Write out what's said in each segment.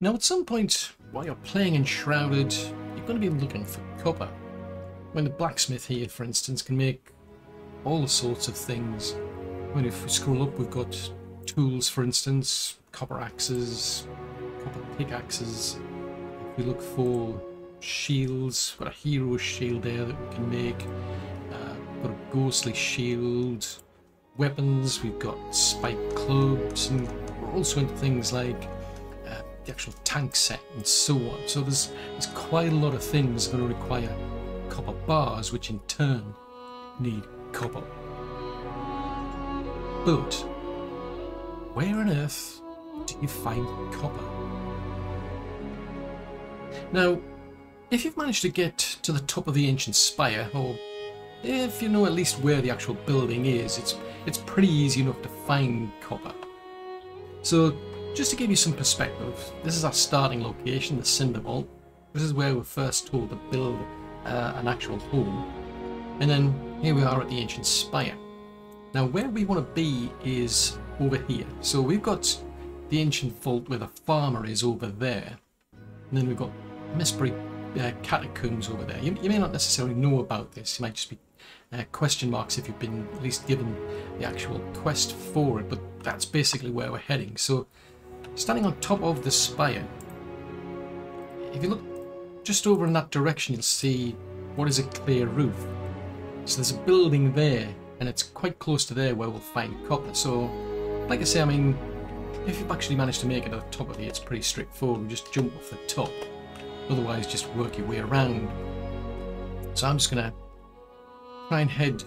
Now at some point while you're playing Enshrouded, you're going to be looking for copper. When the blacksmith here, for instance, can make all sorts of things. When if we scroll up, we've got tools, for instance, copper axes, copper pickaxes. If we look for shields, we've got a hero shield there that we can make. We've got a ghostly shield. Weapons, we've got spiked clubs, and we're also into things like the actual tank set and so on. So there's quite a lot of things that are going to require copper bars, which in turn need copper. But where on earth do you find copper? Now, if you've managed to get to the top of the ancient spire, or if you know at least where the actual building is, it's pretty easy enough to find copper. So just to give you some perspective, this is our starting location, the Cinder Vault. This is where we're first told to build an actual home. And then here we are at the ancient spire. Now where we want to be is over here. So we've got the ancient vault where the farmer is over there. And then we've got Mystery catacombs over there. You may not necessarily know about this. You might just be question marks if you've been at least given the actual quest for it. But that's basically where we're heading. So standing on top of the spire, if you look just over in that direction, you'll see what is a clear roof. So there's a building there, and it's quite close to there where we'll find copper. So, like I say, I mean, if you've actually managed to make it to the top of it, it's pretty straightforward. You just jump off the top. Otherwise, just work your way around. So I'm just going to try and head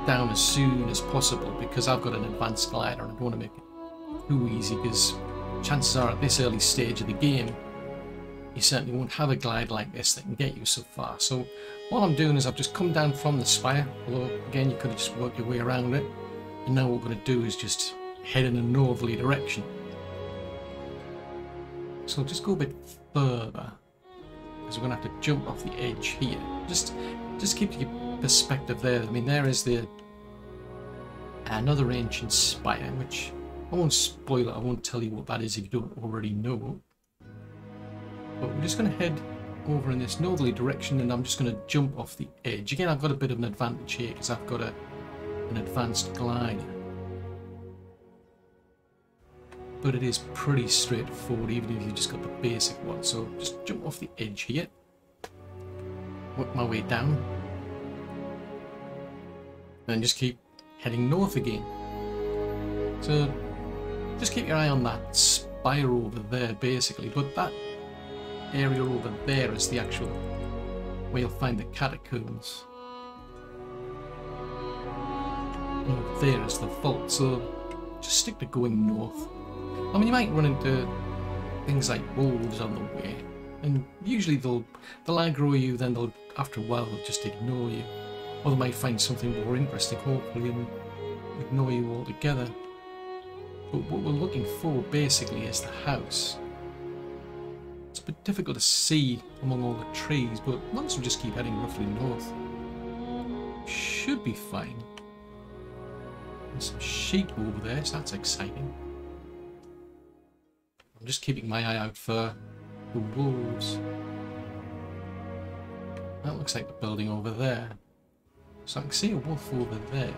down as soon as possible because I've got an advanced glider and I don't want to make it too easy, because chances are at this early stage of the game you certainly won't have a glide like this that can get you so far. So what I'm doing is I've just come down from the spire, although again you could have just worked your way around it, and now what we're going to do is just head in a northerly direction. So just go a bit further because we're going to have to jump off the edge here. Just keep your perspective there. I mean, there is another ancient spire, which I won't spoil it, I won't tell you what that is if you don't already know. But we're just going to head over in this northerly direction, and I'm just going to jump off the edge. Again, I've got a bit of an advantage here because I've got an advanced glider. But it is pretty straightforward even if you've just got the basic one. So just jump off the edge here. Work my way down. And just keep heading north again. So just keep your eye on that spire over there basically. But that area over there is the actual where you'll find the catacombs. And over there is the vault. So just stick to going north. I mean, you might run into things like wolves on the way, and usually they'll aggro you, then they'll, after a while, they'll just ignore you. Or they might find something more interesting, hopefully, and ignore you altogether. But what we're looking for, basically, is the house. It's a bit difficult to see among all the trees, but once we just keep heading roughly north, should be fine. There's some sheep over there, so that's exciting. I'm just keeping my eye out for the wolves. That looks like the building over there. So I can see a wolf over there.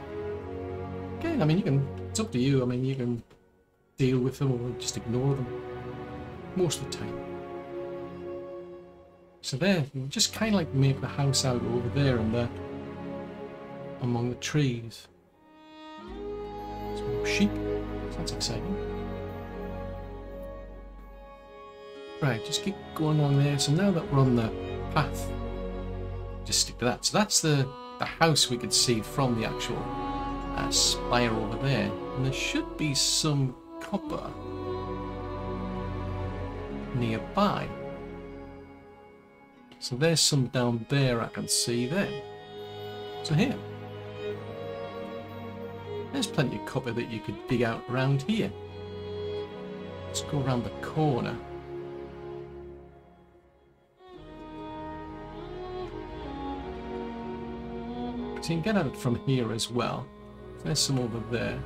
Again, I mean, it's up to you. I mean, you can deal with them or just ignore them most of the time. So there, you just kind of like make the house out over there and there among the trees. Some sheep. That's exciting. Right, just keep going along there. So now that we're on the path, just stick to that. So that's the house we could see from the actual spire over there. And there should be some copper nearby. So there's some down there I can see there. So here. There's plenty of copper that you could dig out around here. Let's go around the corner. So you can get at it from here as well. There's some over there.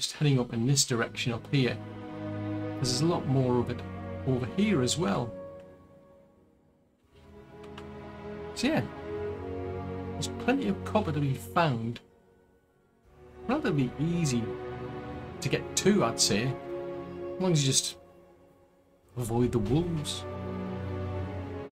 just heading up in this direction up here. There's a lot more of it over here as well. So yeah, there's plenty of copper to be found. Relatively easy to get to, I'd say, as long as you just avoid the wolves.